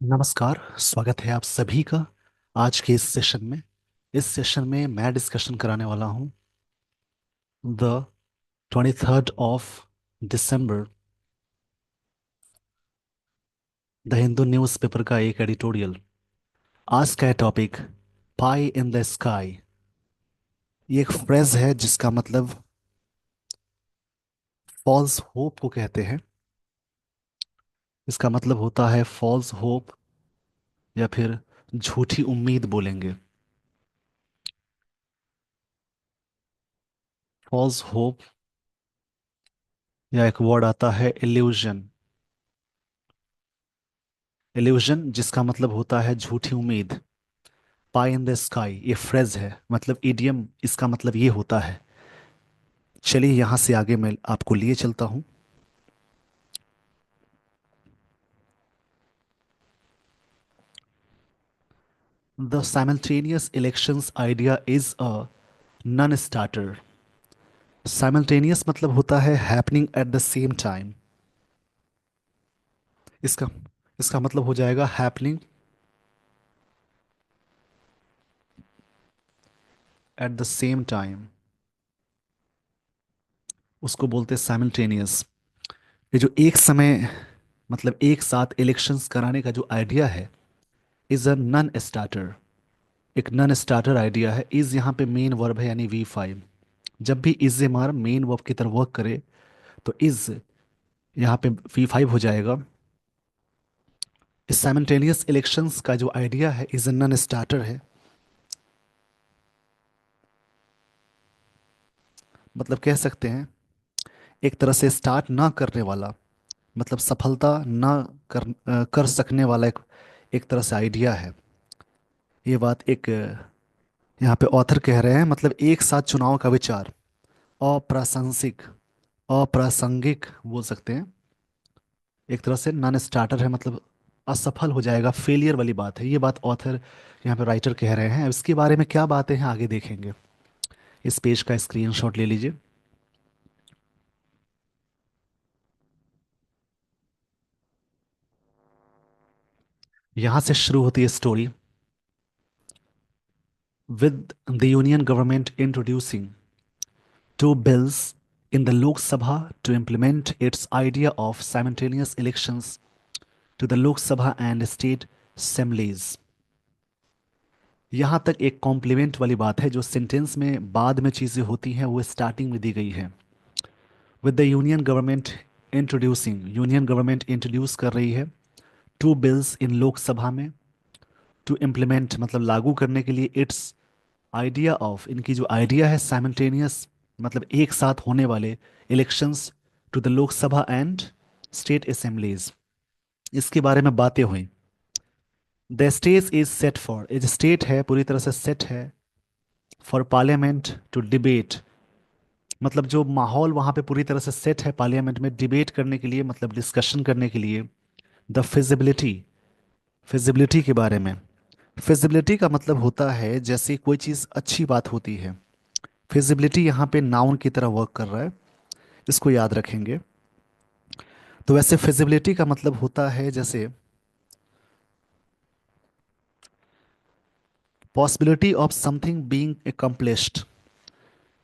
नमस्कार। स्वागत है आप सभी का आज के इस सेशन में मैं डिस्कशन कराने वाला हूँ the 23rd of December the Hindu newspaper का एक एडिटोरियल। आज का topic pi in the sky. ये एक फ्रेज है जिसका मतलब फॉल्स होप को कहते हैं। इसका मतलब होता है फॉल्स होप या फिर झूठी उम्मीद बोलेंगे। फॉल्स होप या एक वर्ड आता है इल्यूजन। इल्यूजन जिसका मतलब होता है झूठी उम्मीद। पाई इन द स्काई ये फ्रेज है, मतलब इडियम, इसका मतलब ये होता है। चलिए यहां से आगे मैं आपको लिए चलता हूं। The simultaneous elections idea is a non starter. Simultaneous मतलब होता है happening at the same time. इसका इसका मतलब हो जाएगा happening at the same time. उसको बोलते हैं साइमल्टेनियस। ये जो एक समय मतलब एक साथ इलेक्शंस कराने का जो आइडिया है इज अ नॉन स्टार्टर। एक नॉन स्टार्टर आइडिया है। इज यहाँ पे मेन वर्ब है यानी V5। जब भी इज हमारा मेन वर्ब की तरह वर्क करे तो इज यहाँ पे V5 हो जाएगा। इस साइमल्टेनियस इलेक्शंस का जो आइडिया है इज नॉन स्टार्टर है। मतलब कह सकते हैं एक तरह से स्टार्ट ना करने वाला, मतलब सफलता ना कर सकने वाला एक तरह से आइडिया है। ये बात एक यहाँ पे ऑथर कह रहे हैं, मतलब एक साथ चुनाव का विचार अप्रासंगिक अप्रासंगिक बोल सकते हैं। एक तरह से नॉन स्टार्टर है, मतलब असफल हो जाएगा, फेलियर वाली बात है। ये बात ऑथर यहाँ पे राइटर कह रहे हैं। इसके बारे में क्या बातें हैं आगे देखेंगे। इस पेज का स्क्रीनशॉट ले लीजिए। यहाँ से शुरू होती है story. With the union government introducing two bills in the Lok Sabha to implement its idea of simultaneous elections to the Lok Sabha and state assemblies। यहाँ तक एक कॉम्प्लीमेंट वाली बात है, जो सेंटेंस में बाद में चीज़ें होती हैं वो स्टार्टिंग में दी गई है। With the union government introducing, union government introduce कर रही है टू बिल्स इन लोकसभा में। टू इम्प्लीमेंट मतलब लागू करने के लिए, इट्स आइडिया ऑफ इनकी जो आइडिया है साइमल्टेनियस मतलब एक साथ होने वाले elections to the Lok Sabha and state assemblies, इसके बारे में बातें हुई। The stage is set for, as state है पूरी तरह से सेट है फॉर पार्लियामेंट टू डिबेट, मतलब जो माहौल वहां पे पूरी तरह से सेट है पार्लियामेंट में डिबेट करने के लिए, मतलब डिस्कशन करने के लिए। द फिजिबिलिटी, फिजिबिलिटी के बारे में। फिजिबिलिटी का मतलब होता है जैसे कोई चीज़ अच्छी बात होती है। फिजिबिलिटी यहाँ पे नाउन की तरह वर्क कर रहा है, इसको याद रखेंगे। तो वैसे फिजिबिलिटी का मतलब होता है जैसे possibility of something being accomplished।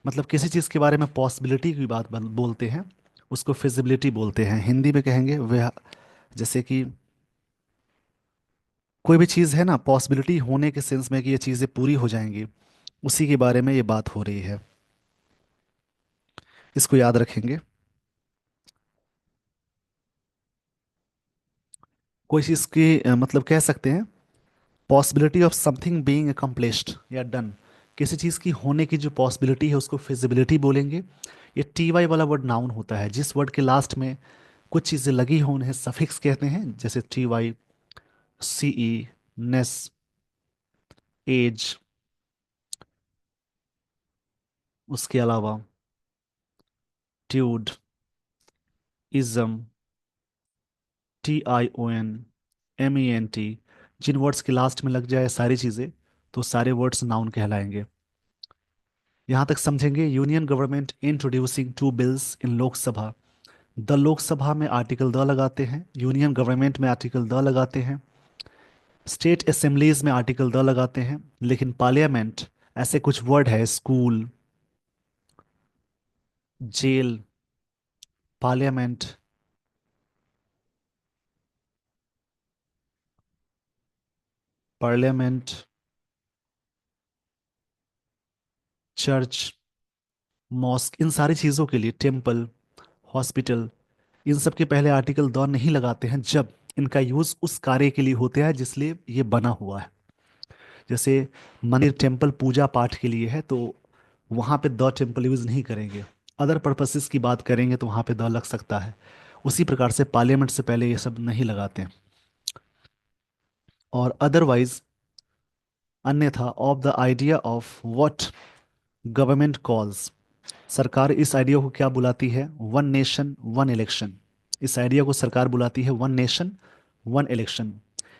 मतलब किसी चीज़ के बारे में पॉसिबिलिटी की बात बोलते हैं, उसको फिजिबिलिटी बोलते हैं। हिंदी में कहेंगे वह, जैसे कि कोई भी चीज़ है ना, पॉसिबिलिटी होने के सेंस में कि ये चीज़ें पूरी हो जाएंगी, उसी के बारे में ये बात हो रही है। इसको याद रखेंगे। कोई चीज़ की मतलब कह सकते हैं possibility of something being accomplished या डन। किसी चीज़ की होने की जो पॉसिबिलिटी है उसको फिजिबिलिटी बोलेंगे। ये TY वाला वर्ड नाउन होता है। जिस वर्ड के लास्ट में कुछ चीज़ें लगी हो उन्हें सफिक्स कहते हैं, जैसे TY, CE, नेस, एज। उसके अलावा ट्यूड, इज़म, TION, MENT। जिन वर्ड्स के लास्ट में लग जाए सारी चीज़ें तो सारे वर्ड्स नाउन कहलाएंगे। यहाँ तक समझेंगे। Union government introducing two bills in Lok Sabha. The Lok Sabha में आर्टिकल द लगाते हैं, यूनियन गवर्नमेंट में आर्टिकल द लगाते हैं। स्टेट असेंबलीज में आर्टिकल द लगाते हैं, लेकिन पार्लियामेंट ऐसे कुछ वर्ड है, school, jail, parliament, parliament, church, mosque, इन सारी चीज़ों के लिए, टेम्पल, हॉस्पिटल, इन सब के पहले आर्टिकल द नहीं लगाते हैं जब इनका यूज़ उस कार्य के लिए होता है जिसलिए ये बना हुआ है। जैसे मंदिर, टेम्पल पूजा पाठ के लिए है तो वहाँ पे द टेम्पल यूज़ नहीं करेंगे। अदर पर्पसेस की बात करेंगे तो वहाँ पे द लग सकता है। उसी प्रकार से पार्लियामेंट से पहले ये सब नहीं लगाते हैं। और अदरवाइज, अन्यथा, of the idea of what government calls, सरकार इस आइडिया को क्या बुलाती है, वन नेशन वन इलेक्शन। इस आइडिया को सरकार बुलाती है वन नेशन वन इलेक्शन।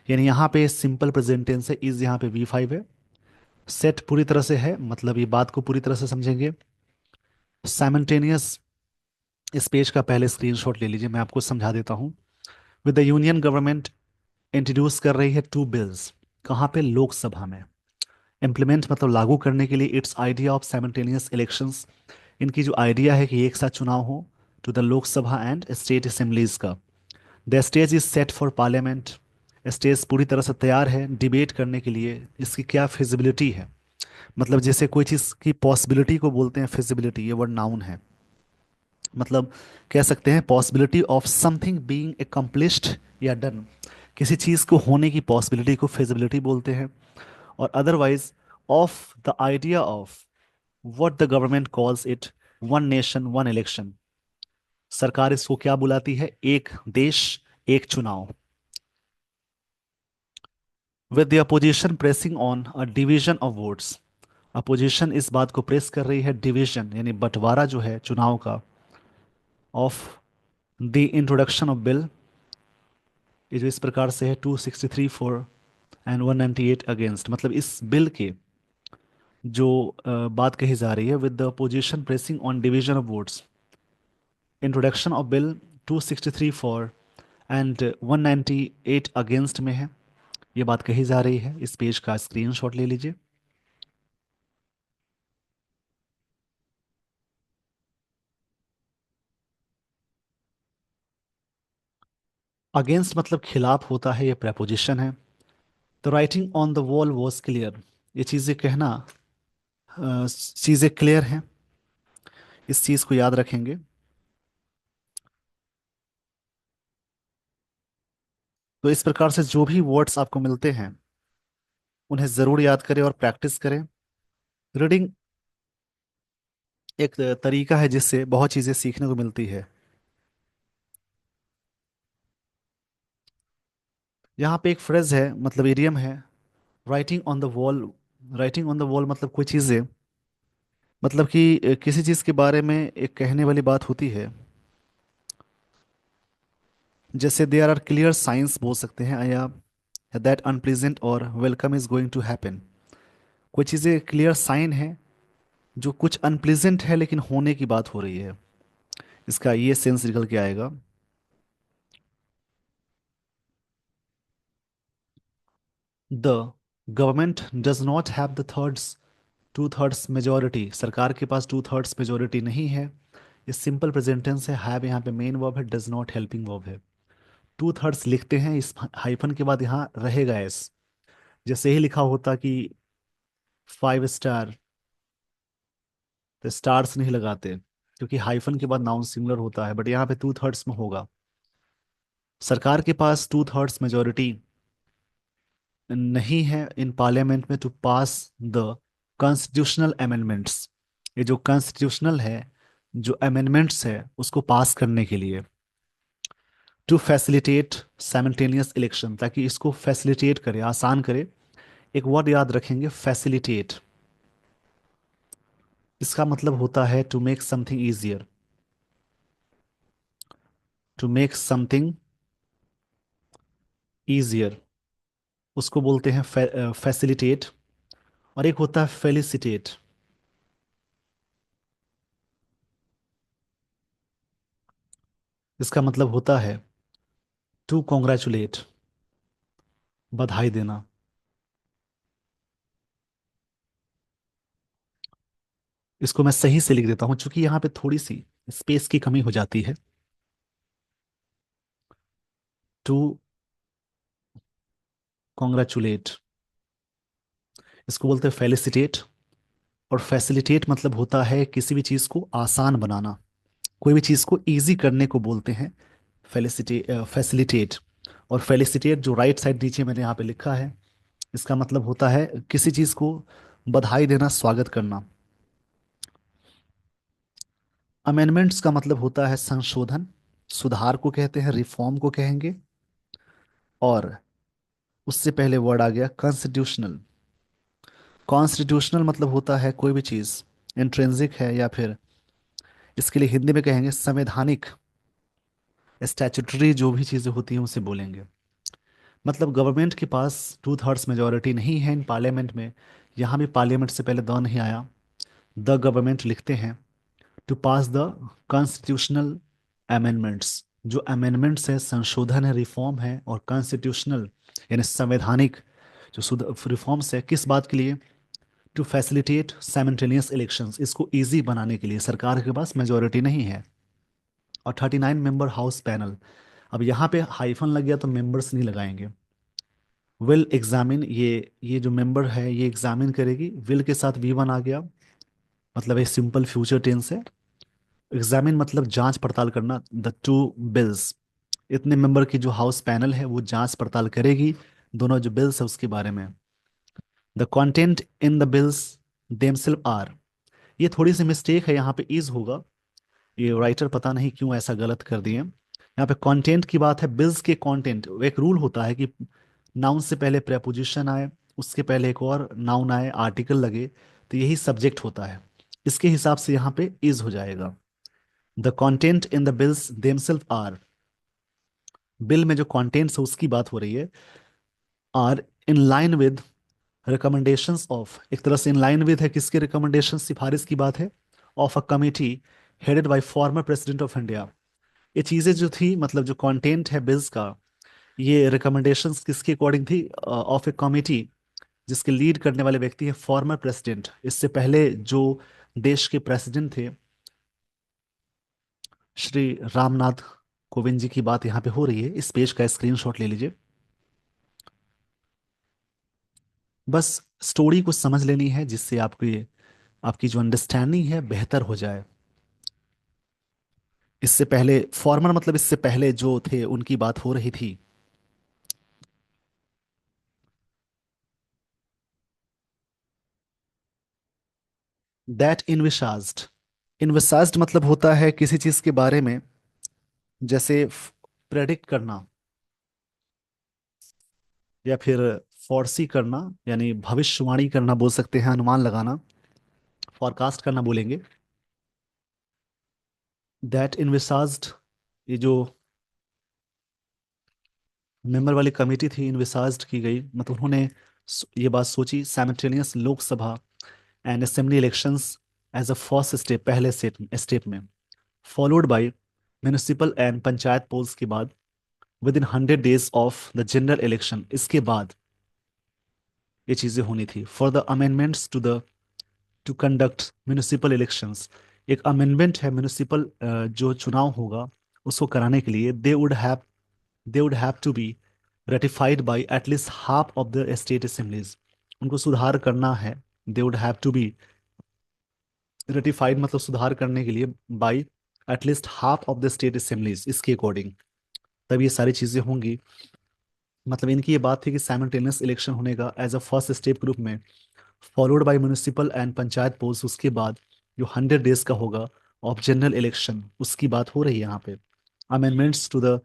यानी यहाँ पे सिंपल प्रेजेंट टेंस है, इज यहाँ पे V5 है। सेट पूरी तरह से है, मतलब ये बात को पूरी तरह से समझेंगे। साइमल्टेनियस, इस पेज का पहले स्क्रीनशॉट ले लीजिए, मैं आपको समझा देता हूँ। With the union government introduce कर रही है टू बिल्स, कहाँ पे, लोकसभा में। इम्प्लीमेंट मतलब लागू करने के लिए it's idea of simultaneous elections, इनकी जो आइडिया है कि एक साथ चुनाव हो, to the Lok Sabha and state assemblies का। The stage is set for parliament, stage पूरी तरह से तैयार है डिबेट करने के लिए, इसकी क्या फिजिबिलिटी है। मतलब जैसे कोई चीज़ की पॉसिबिलिटी को बोलते हैं फिजिबिलिटी, ये वर्ड नाउन है। मतलब कह सकते हैं possibility of something being accomplished या डन, किसी चीज़ को होने की पॉसिबिलिटी को फिजिबिलिटी बोलते हैं। और otherwise, of the idea of what the government calls it one nation one election, सरकार इसको क्या बुलाती है, एक देश एक चुनाव। With the opposition pressing on a division of votes, opposition इस बात को प्रेस कर रही है, डिवीजन यानी बंटवारा जो है चुनाव का, of the introduction of bill, ये जो इस प्रकार से है 263 फॉर एंड 198 अगेंस्ट, मतलब इस बिल के जो बात कही जा रही है, with the opposition pressing on division of votes, introduction of bill 263 for and 198 against में है, ये बात कही जा रही है। इस पेज का स्क्रीनशॉट ले लीजिए। अगेंस्ट मतलब खिलाफ होता है, ये प्रेपोजिशन है। The writing on the wall was clear, ये चीज़ें कहना, चीज़ें क्लियर हैं, इस चीज़ को याद रखेंगे। तो इस प्रकार से जो भी वर्ड्स आपको मिलते हैं उन्हें ज़रूर याद करें और प्रैक्टिस करें। रीडिंग एक तरीका है जिससे बहुत चीज़ें सीखने को मिलती है। यहाँ पे एक फ्रेज है, मतलब इडियम है, writing on the wall. Writing on the wall मतलब कोई चीज़ें, मतलब कि किसी चीज़ के बारे में एक कहने वाली बात होती है। जैसे देयर आर क्लियर साइंस बोल सकते हैं, या दैट अनप्लीजेंट और welcome is going to happen. कोई चीज़ें क्लियर साइन है, जो कुछ अनप्लीजेंट है लेकिन होने की बात हो रही है, इसका ये सेंस निकल के आएगा। The government does not have the thirds, two thirds majority, सरकार के पास टू थर्ड्स मेजोरिटी नहीं है। ये सिंपल प्रेजेंट टेंस है, हैव यहाँ पे मेन वर्ब है, डज नॉट हेल्पिंग वर्ब है। टू थर्ड्स लिखते हैं, इस हाइफन के बाद यहाँ रहेगा एस। जैसे ही लिखा होता कि 5 स्टार, तो स्टार्स नहीं लगाते क्योंकि हाइफन के बाद नाउन सिंगुलर होता है, बट यहाँ पे टू थर्ड्स में होगा। सरकार के पास टू थर्ड्स मेजोरिटी नहीं है इन पार्लियामेंट में to pass the constitutional amendments, ये जो कॉन्स्टिट्यूशनल है, जो अमेंडमेंट्स है उसको पास करने के लिए। टू फैसिलिटेट साइमल्टेनियस इलेक्शन, ताकि इसको फैसिलिटेट करे, आसान करे। एक वर्ड याद रखेंगे, फैसिलिटेट, इसका मतलब होता है to make something easier, to make something easier, उसको बोलते हैं फैसिलिटेट। और एक होता है फेलिसिटेट, इसका मतलब होता है टू कॉन्ग्रेचुलेट, बधाई देना। इसको मैं सही से लिख देता हूँ क्योंकि यहाँ पे थोड़ी सी स्पेस की कमी हो जाती है। टू कॉन्ग्रेचुलेट, इसको बोलते हैं फेलिसिटेट। और फैसिलिटेट मतलब होता है किसी भी चीज़ को आसान बनाना, कोई भी चीज़ को इजी करने को बोलते हैं फैसिलिटेट। और फेलिसिटेट जो राइट साइड नीचे मैंने यहाँ पे लिखा है, इसका मतलब होता है किसी चीज़ को बधाई देना, स्वागत करना। अमेंडमेंट्स का मतलब होता है संशोधन, सुधार को कहते हैं, रिफॉर्म को कहेंगे। और उससे पहले वर्ड आ गया कॉन्स्टिट्यूशनल। कॉन्स्टिट्यूशनल मतलब होता है कोई भी चीज़ इंट्रिंसिक है, या फिर इसके लिए हिंदी में कहेंगे संवैधानिक, स्टैट्यूटरी जो भी चीज़ें होती हैं उसे बोलेंगे। मतलब गवर्नमेंट के पास 2/3 मेजोरिटी नहीं है इन पार्लियामेंट में। यहाँ भी पार्लियामेंट से पहले द नहीं आया, द गवर्नमेंट लिखते हैं to pass the constitutional amendments. जो अमेंडमेंट्स है, संशोधन है, रिफॉर्म है। और कॉन्स्टिट्यूशनल यानी संवैधानिक जो रिफॉर्म्स है, किस बात के लिए? टू फैसिलिटेट साइमल्टेनियस इलेक्शंस, इसको इजी बनाने के लिए। सरकार के पास मेजोरिटी नहीं है। और 39 मेंबर हाउस पैनल, अब यहाँ पे हाइफन लग गया तो मेंबर्स नहीं लगाएंगे। विल एग्जामिन, ये जो मेंबर है ये एग्जामिन करेगी। विल के साथ वी वन आ गया, मतलब एक सिंपल फ्यूचर टेंस है। एग्जामिन मतलब जांच पड़ताल करना। द टू बिल्स, इतने मेंबर की जो हाउस पैनल है वो जांच पड़ताल करेगी दोनों जो बिल्स है उसके बारे में। The content in the bills themselves are, ये थोड़ी सी मिस्टेक है, यहाँ पे इज होगा। ये राइटर पता नहीं क्यों ऐसा गलत कर दिए। यहाँ पे कंटेंट की बात है, बिल्स के कंटेंट। एक रूल होता है कि नाउन से पहले प्रेपोजिशन आए, उसके पहले एक और नाउन आए, आर्टिकल लगे, तो यही सब्जेक्ट होता है। इसके हिसाब से यहाँ पे इज हो जाएगा। The content in the bills themselves are, bill में जो कंटेंट्स है उसकी बात हो रही है। Are in line with recommendations of, एक तरह से इन लाइन विद है किसके रिकमेंडेशन, सिफारिश की बात है। Of a committee headed by former president of India. ये चीजें जो थी, मतलब जो कंटेंट है बिल्स का, ये रिकमेंडेशंस किसके अकॉर्डिंग थी? ऑफ ए कमिटी, जिसके लीड करने वाले व्यक्ति है फॉर्मर प्रेसिडेंट। इससे पहले जो देश के प्रेसिडेंट थे, श्री रामनाथ कोविंद जी की बात यहाँ पे हो रही है। इस पेज का स्क्रीनशॉट ले लीजिए। बस स्टोरी को समझ लेनी है जिससे आपकी आपकी जो अंडरस्टैंडिंग है बेहतर हो जाए। इससे पहले फॉर्मर मतलब इससे पहले जो थे उनकी बात हो रही थी। दैट इनविसाज्ड, इनविसाज्ड मतलब होता है किसी चीज के बारे में, जैसे प्रेडिक्ट करना, या फिर फॉरसी करना, यानी भविष्यवाणी करना बोल सकते हैं, अनुमान लगाना, फॉरकास्ट करना बोलेंगे। दैट इनविसाज्ड, ये जो मेंबर वाली कमेटी थी इनविसाज्ड की गई, मतलब उन्होंने ये बात सोची, simultaneous Lok Sabha and assembly elections as a first step, पहले स्टेप में, followed by municipal and panchayat polls के बाद, within 100 days of the general election, इसके बाद ये चीजें होनी थी। For the amendments to conduct municipal elections, एक अमेंडमेंट है म्युनिसिपल जो चुनाव होगा उसको कराने के लिए, they would have to be ratified by at least half of the state assemblies, उनको सुधार करना है। They would have to be ratified मतलब सुधार करने के लिए, by at least half of the state assemblies, इसके अकॉर्डिंग तब ये सारी चीजें होंगी। मतलब इनकी ये बात थी कि साइमल्टेनियस इलेक्शन होने का as a first step group में, followed by municipal and panchayat polls, उसके बाद जो 100 days का होगा ऑफ जनरल इलेक्शन, उसकी बात हो रही है यहाँ पे। Amendments to the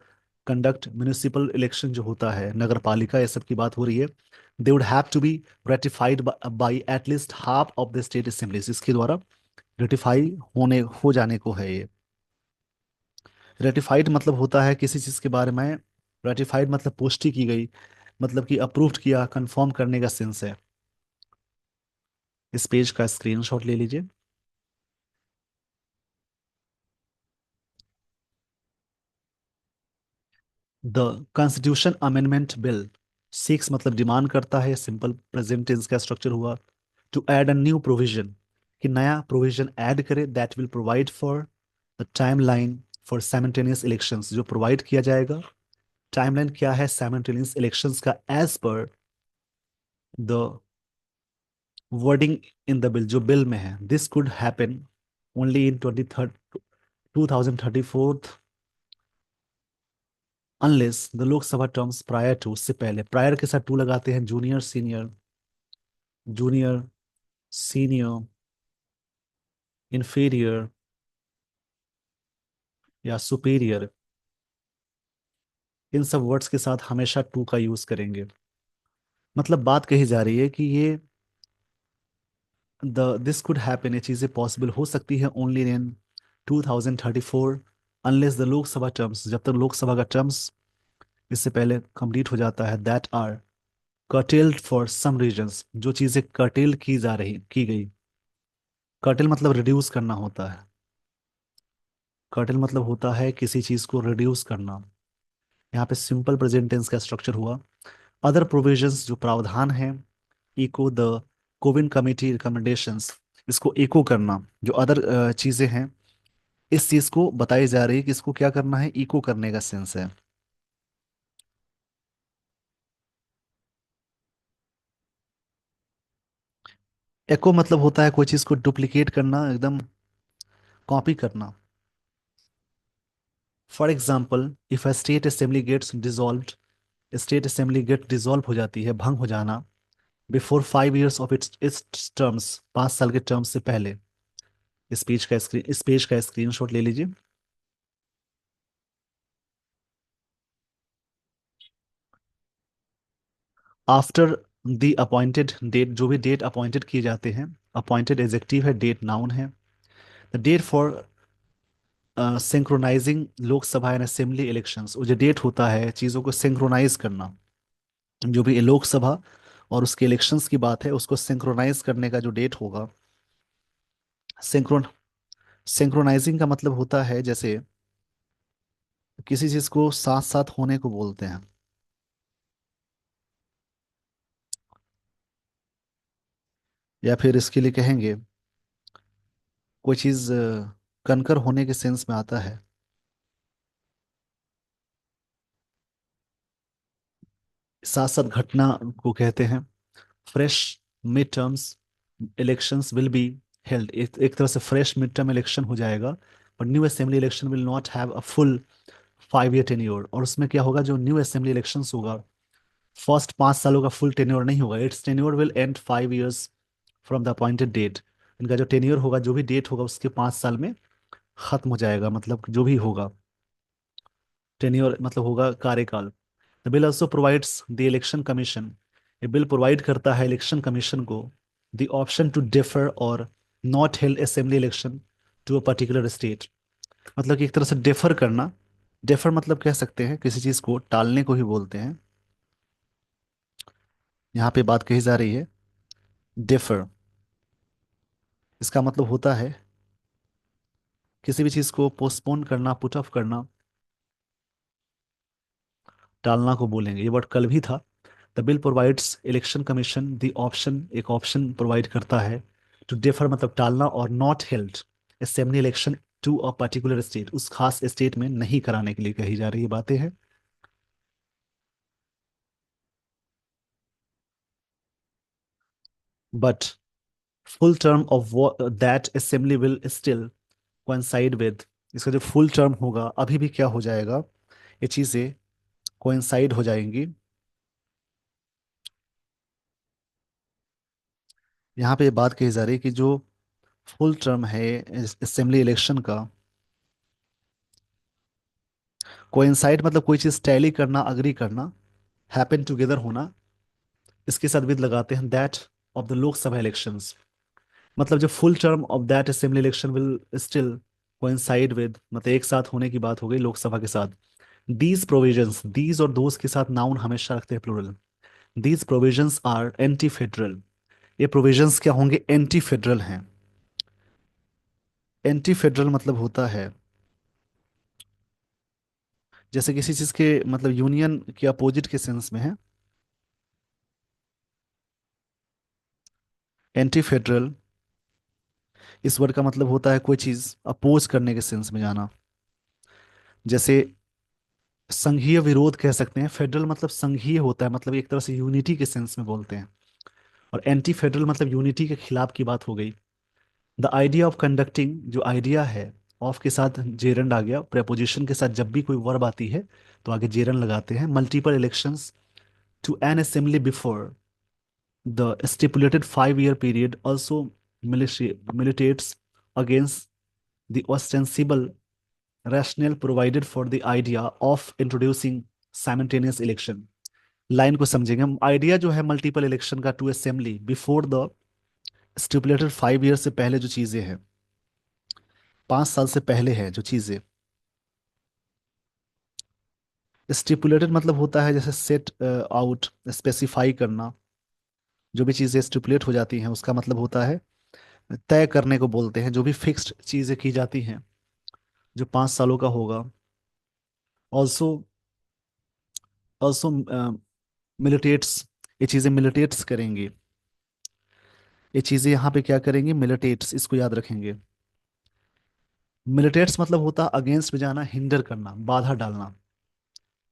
conduct municipal election जो होता है, नगर पालिका, ये सब की बात हो रही है। They would have to be ratified by at least half of the state assemblies, इसके द्वारा रेटिफाई होने हो जाने को है ये। रेटिफाइड मतलब होता है किसी चीज के बारे में, रेटिफाइड मतलब पुष्टि की गई, मतलब कि अप्रूव्ड किया, कंफर्म करने का सेंस है। इस पेज का स्क्रीनशॉट ले लीजिए। The constitution amendment bill, seeks मतलब डिमांड करता है, सिंपल प्रेजेंट टेंस का स्ट्रक्चर हुआ। To add a new provision, कि नया प्रोविजन ऐड करे, that will provide for the timeline for simultaneous elections, जो प्रोवाइड किया जाएगा। टाइमलाइन क्या है साइमल्टेनियस इलेक्शंस का, as per the wording in the bill, जो बिल में है। This could happen only in 2034 unless the Lok Sabha terms prior to, उससे पहले, प्रायर के साथ टू लगाते हैं, junior senior, junior senior, inferior या सुपीरियर, इन सब वर्ड्स के साथ हमेशा टू का यूज करेंगे। मतलब बात कही जा रही है कि ये द दिस कुड हैपन, ये चीजें पॉसिबल हो सकती है only in 2034 unless the Lok Sabha terms, जब तक लोकसभा का टर्म्स इससे पहले कंप्लीट हो जाता है, that are curtailed for some reasons, जो चीजें कर्टेल की गई। कर्टेल मतलब रिड्यूस करना होता है। कर्टेल मतलब होता है किसी चीज को रिड्यूस करना। यहाँ पे सिंपल प्रेजेंट टेंस का स्ट्रक्चर हुआ। अदर प्रोविजंस, जो प्रावधान है, echo the CoWIN committee recommendations, इसको इको करना, जो अदर चीजें हैं, इस चीज को बताई जा रही है कि इसको क्या करना है, इको करने का सेंस है। एको मतलब होता है कोई चीज को डुप्लीकेट करना, एकदम कॉपी करना। For example, if a state assembly gets dissolved, state assembly get dissolve हो जाती है, भंग हो जाना, before 5 years of its its terms, 5 साल के टर्म से पहले। इस पेज का स्क्रीनशॉट ले लीजिए। आफ्टर द अपॉइंटेड डेट, जो भी डेट अपॉइंटेड किए जाते हैं, अपॉइंटेड एडजेक्टिव है, डेट नाउन है। The date for synchronising Lok Sabha and assembly elections, वो जो डेट होता है चीज़ों को सिंक्रोनाइज करना, जो भी लोकसभा और उसके इलेक्शंस की बात है, उसको सिंक्रोनाइज करने का जो डेट होगा। सिंक्रोन सिंक्रोनाइजिंग का मतलब होता है जैसे किसी चीज़ को साथ साथ होने को बोलते हैं, या फिर इसके लिए कहेंगे कोई चीज़ कनकर होने के सेंस में आता है। साथ साथ घटना को कहते हैं। Fresh mid terms elections will be held, एक तरह से फ्रेश मिड टर्म इलेक्शन हो जाएगा, पर new assembly election will not have a full 5 year tenure. और उसमें क्या होगा, जो न्यू असेंबली इलेक्शंस होगा, फर्स्ट 5 सालों का फुल टेन्योर नहीं होगा, its tenure will end 5 years from the appointed date. इनका जो टेन्योर होगा, जो भी डेट होगा उसके 5 साल में खत्म हो जाएगा, मतलब जो भी होगा, टेन्योर मतलब होगा कार्यकाल। The bill also provides the election commission, ये बिल प्रोवाइड करता है इलेक्शन कमीशन को द ऑप्शन टू डिफर और not held assembly election to a particular state. मतलब कि एक तरह से डिफर करना। डिफर मतलब कह सकते हैं किसी चीज को टालने को ही बोलते हैं। यहाँ पे बात कही जा रही है डिफर, इसका मतलब होता है किसी भी चीज को पोस्टपोन करना, पुट ऑफ करना, टालना को बोलेंगे। ये वर्ड कल भी था। The bill provides election commission the option, एक ऑप्शन प्रोवाइड करता है टू डिफर मतलब टालना, और not held assembly election to a particular state, उस खास स्टेट में नहीं कराने के लिए कही जा रही बातें हैं। But full term of that assembly will still coincide with, इसका जो फुल टर्म होगा अभी भी क्या हो जाएगा, ये चीजें कोइंसाइड हो जाएंगी। यहाँ पे बात कही जा रही है कि जो फुल टर्म है असेंबली इलेक्शन का, कोइंसाइड मतलब कोई चीज टैली करना, अग्री करना, हैपन टुगेदर होना, इसके साथ विद लगाते हैं that of the Lok Sabha elections. मतलब जो full term of that assembly election will still coincide with, मतलब एक साथ होने की बात हो गई लोकसभा के साथ। दीज प्रोविजंस, दीज और दोज के साथ नाउन हमेशा रखते हैं plural. These provisions are anti federal, ये प्रोविजंस क्या होंगे, एंटी फेडरल हैं। एंटी फेडरल मतलब होता है जैसे किसी चीज के मतलब यूनियन के अपोजिट के सेंस में है। एंटी फेडरल, इस वर्ड का मतलब होता है कोई चीज अपोज करने के सेंस में जाना। जैसे संघीय विरोध कह सकते हैं, फेडरल मतलब संघीय होता है, मतलब एक तरह से यूनिटी के सेंस में बोलते हैं। और एंटी फेडरल मतलब यूनिटी के खिलाफ की बात हो गई। द आइडिया ऑफ कंडक्टिंग, जो आइडिया है, ऑफ के साथ जेरंड आ गया, प्रेपोजिशन के साथ जब भी कोई वर्ब आती है तो आगे जेरंड लगाते हैं। Multiple elections to an assembly before the stipulated 5 year period also militates against the ostensible rationale provided for the idea of introducing simultaneous election। Line को समझेंगे हम। आइडिया जो है मल्टीपल इलेक्शन का to assembly before the stipulated 5 year से पहले जो चीजें हैं, 5 साल से पहले है जो चीजें। स्टिपुलेटेड मतलब होता है जैसे सेट आउट, स्पेसिफाई करना। जो भी चीजें स्टिपुलेट हो जाती हैं उसका मतलब होता है तय करने को बोलते हैं। जो भी फिक्स्ड चीजें की जाती हैं जो 5 सालों का होगा। ऑल्सो ऑल्सो मिलिटेट्स, ये चीजें मिलिटेट्स करेंगी। ये चीजें यहाँ पे क्या करेंगी, मिलिटेट्स, इसको याद रखेंगे। मिलिटेट्स मतलब होता है अगेंस्ट में जाना, हिंडर करना, बाधा डालना।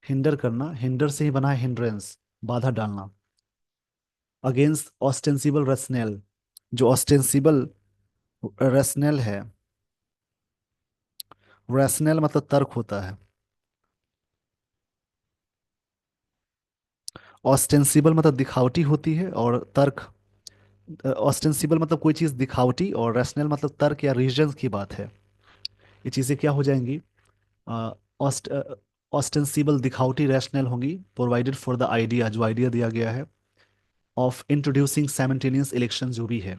हिंडर करना, हिंडर से ही बना है हिंड्रेंस, बाधा डालना। अगेंस्ट ऑस्टेंसिबल रैशनल, जो ऑस्टेंसिबल रैशनल है, रैशनल मतलब तर्क होता है। ऑस्टेंसिबल मतलब दिखावटी होती है, और तर्क, ऑस्टेंसिबल मतलब कोई चीज़ दिखावटी, और रैशनल मतलब तर्क या रीजंस की बात है। ये चीज़ें क्या हो जाएंगी, ऑस्ट ऑस्टेंसिबल दिखावटी रैशनल होंगी, प्रोवाइडेड फॉर द आइडिया, जो आइडिया दिया गया है, ऑफ इंट्रोड्यूसिंग साइमल्टेनियस इलेक्शन, जो भी है।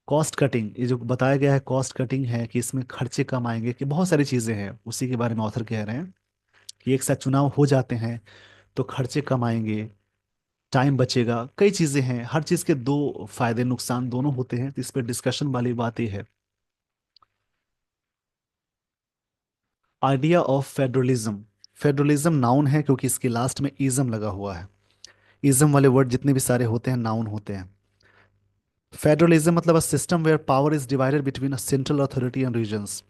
कॉस्ट कटिंग, ये जो बताया गया है कॉस्ट कटिंग है कि इसमें खर्चे कम आएंगे, कि बहुत सारी चीज़ें हैं उसी के बारे में ऑथर कह रहे हैं कि एक साथ चुनाव हो जाते हैं तो खर्चे कम आएंगे, टाइम बचेगा, कई चीजें हैं। हर चीज के दो फायदे नुकसान दोनों होते हैं, तो इस पर डिस्कशन वाली बात ये है। Idea of federalism, federalism noun है क्योंकि इसके लास्ट में इज्म लगा हुआ है। इज्म वाले वर्ड जितने भी सारे होते हैं नाउन होते हैं। फेडरलिज्म मतलब a system where power is divided between a central authority and regions,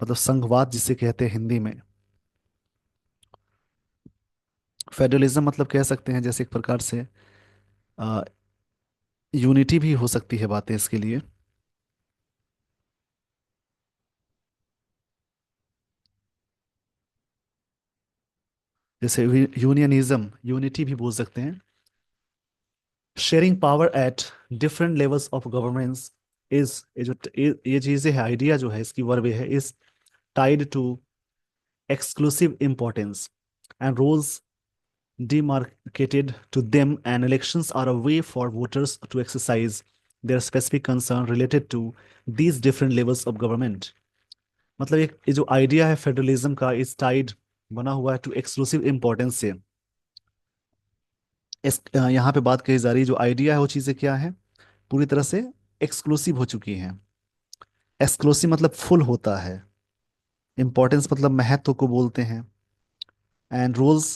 मतलब संघवाद जिसे कहते हैं हिंदी में। फेडरलिज्म मतलब कह सकते हैं जैसे एक प्रकार से यूनिटी भी हो सकती है बातें इसके लिए। जैसे यूनियनिज्म, यूनिटी भी बोल सकते हैं। Sharing power at different levels of governance is, ये चीजें है, आइडिया जो है इसकी वर्ब है, is tied to exclusive importance and roles demarcated to them, and elections are a way for voters to exercise their specific concern related to these different levels of government। मतलब एक ये जो आइडिया है फेडरलिज्म का, इस Tide बना हुआ है टू एक्सक्लूसिव इंपॉर्टेंस से। यहाँ पे बात कही जा रही है जो आइडिया है वो चीजें क्या है, पूरी तरह से एक्सक्लूसिव हो चुकी हैं। एक्सक्लूसिव मतलब फुल होता है, इंपॉर्टेंस मतलब महत्व को बोलते हैं, एंड रोल्स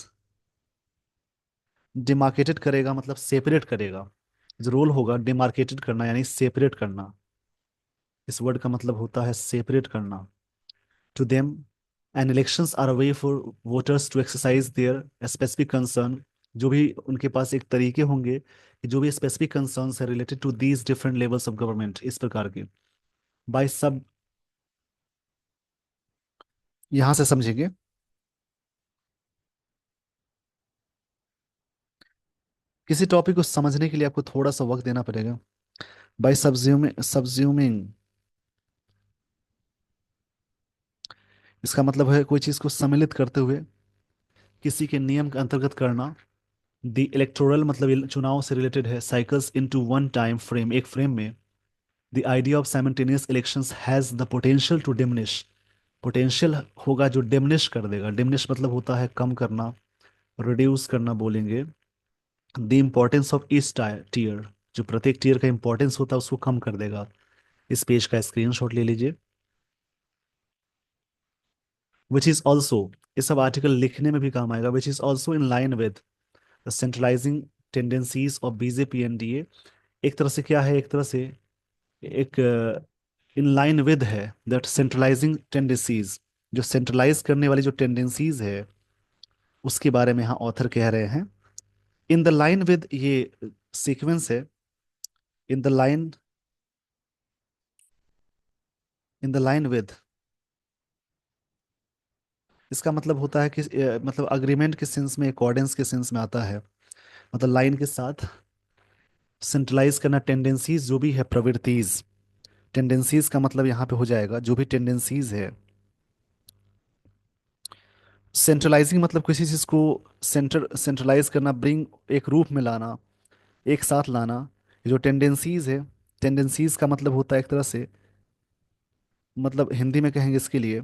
डिमार्केटेड करेगा मतलब सेपरेट करेगा। जो रोल होगा डिमार्केटेड करना यानी सेपरेट करना, इस वर्ड का मतलब होता है सेपरेट करना। To them and elections are a way for voters to exercise their specific concern, जो भी उनके पास एक तरीके होंगे कि जो भी स्पेसिफिक कंसर्न्स है related to these different levels of government, इस प्रकार के। बाय सब, यहां से समझेंगे। किसी टॉपिक को समझने के लिए आपको थोड़ा सा वक्त देना पड़ेगा। बाय सब्ज्यूमिंग, इसका मतलब है कोई चीज को सम्मिलित करते हुए किसी के नियम के अंतर्गत करना। द इलेक्टोरल मतलब चुनाव से रिलेटेड है, cycles into one time frame, एक फ्रेम में। The idea of simultaneous elections has the potential to diminish, potential होगा जो डिमिनिश कर देगा। डिमिनिश मतलब होता है कम करना, रिड्यूस करना बोलेंगे। The importance of each tier, जो प्रत्येक टीयर का इंपॉर्टेंस होता है उसको कम कर देगा। इस पेज का स्क्रीनशॉट ले लीजिए। विच इज ऑल्सो, ये सब आर्टिकल लिखने में भी काम आएगा। Which is also in line with the centralising tendencies of BJP NDA एक तरह से क्या है, एक तरह से एक इन लाइन विद है दैट सेंट्रलाइजिंग टेंडेंसीज, जो सेंट्रलाइज करने वाली जो टेंडेंसीज है उसके बारे में यहाँ ऑथर कह रहे हैं। इन द लाइन विद, ये सीक्वेंस है। In the line, in the line with, इसका मतलब होता है कि मतलब अग्रीमेंट के सेंस में, अकॉर्डेंस के सेंस में आता है। मतलब लाइन के साथ सेंट्रलाइज करना टेंडेंसीज जो भी है, प्रवृत्तिज। टेंडेंसीज का मतलब यहाँ पे हो जाएगा जो भी टेंडेंसीज है। सेंट्रलाइजिंग मतलब किसी चीज को सेंट्रलाइज करना, ब्रिंग, एक रूप में लाना, एक साथ लाना। ये जो टेंडेंसीज है, टेंडेंसीज का मतलब होता है एक तरह से, मतलब हिंदी में कहेंगे इसके लिए,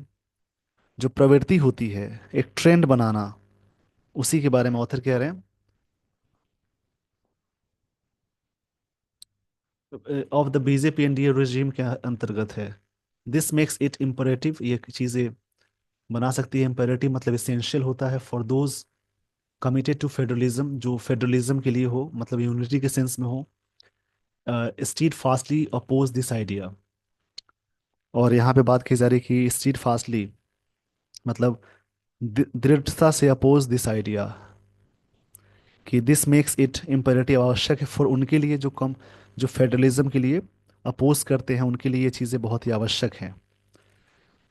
जो प्रवृत्ति होती है, एक ट्रेंड बनाना, उसी के बारे में ऑथर कह रहे हैं। Of the BJP NDA regime के अंतर्गत है। दिस मेक्स इट इम्परेटिव, ये चीजें बना सकती है। इम्पेरेटिव मतलब इसेंशियल होता है for those committed to federalism, जो फेडरलिज्म के लिए हो, मतलब यूनिटी के सेंस में हो। Steadfastly oppose this idea. और यहाँ पे बात की जा रही कि स्टीड फास्टली मतलब दृढ़ता से अपोज दिस आइडिया, कि दिस मेक्स इट इम्पेरेटिव, आवश्यक है फॉर उनके लिए जो कम, जो फेडरलिज्म के लिए अपोज करते हैं, उनके लिए ये चीज़ें बहुत ही आवश्यक हैं।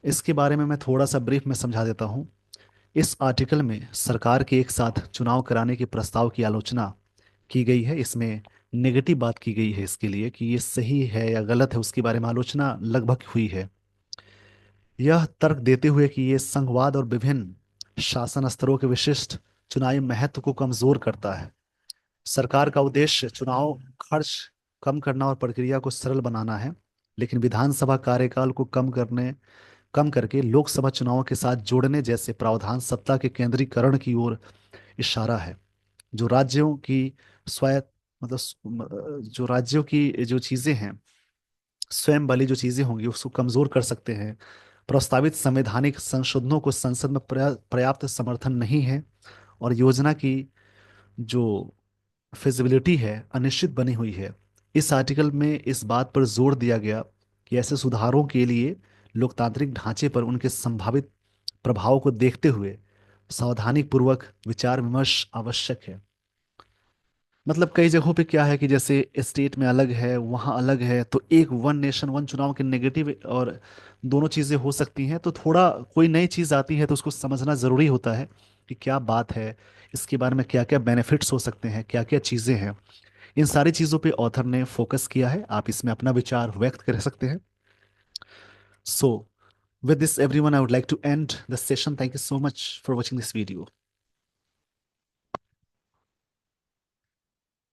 इसके बारे में मैं थोड़ा सा ब्रीफ में समझा देता हूँ। इस आर्टिकल में सरकार के एक साथ चुनाव कराने के प्रस्ताव की आलोचना की गई है। इसमें नेगेटिव बात की गई है इसके लिए कि ये सही है या गलत है, उसके बारे में आलोचना लगभग हुई है। यह तर्क देते हुए कि ये संघवाद और विभिन्न शासन स्तरों के विशिष्ट चुनावी महत्व को कमजोर करता है। सरकार का उद्देश्य चुनाव खर्च कम करना और प्रक्रिया को सरल बनाना है, लेकिन विधानसभा कार्यकाल को कम करके लोकसभा चुनावों के साथ जोड़ने जैसे प्रावधान सत्ता के केंद्रीकरण की ओर इशारा है, जो राज्यों की स्वायत्त, मतलब जो राज्यों की जो चीजें हैं, स्वयं वाली जो चीजें होंगी उसको कमजोर कर सकते हैं। प्रस्तावित संवैधानिक संशोधनों को संसद में पर्याप्त समर्थन नहीं है, और योजना की जो फिजिबिलिटी है अनिश्चित बनी हुई है। इस आर्टिकल में इस बात पर जोर दिया गया कि ऐसे सुधारों के लिए लोकतांत्रिक ढांचे पर उनके संभावित प्रभाव को देखते हुए सावधानी पूर्वक विचार विमर्श आवश्यक है। मतलब कई जगहों पे क्या है कि जैसे स्टेट में अलग है, वहाँ अलग है, तो एक वन नेशन वन चुनाव के नेगेटिव और दोनों चीज़ें हो सकती हैं। तो थोड़ा कोई नई चीज़ आती है तो उसको समझना ज़रूरी होता है कि क्या बात है, इसके बारे में क्या क्या बेनिफिट्स हो सकते हैं, क्या क्या चीज़ें हैं। इन सारी चीज़ों पे ऑथर ने फोकस किया है, आप इसमें अपना विचार व्यक्त कर सकते हैं। सो with this everyone, I would like to end the session. Thank you so much for watching this video.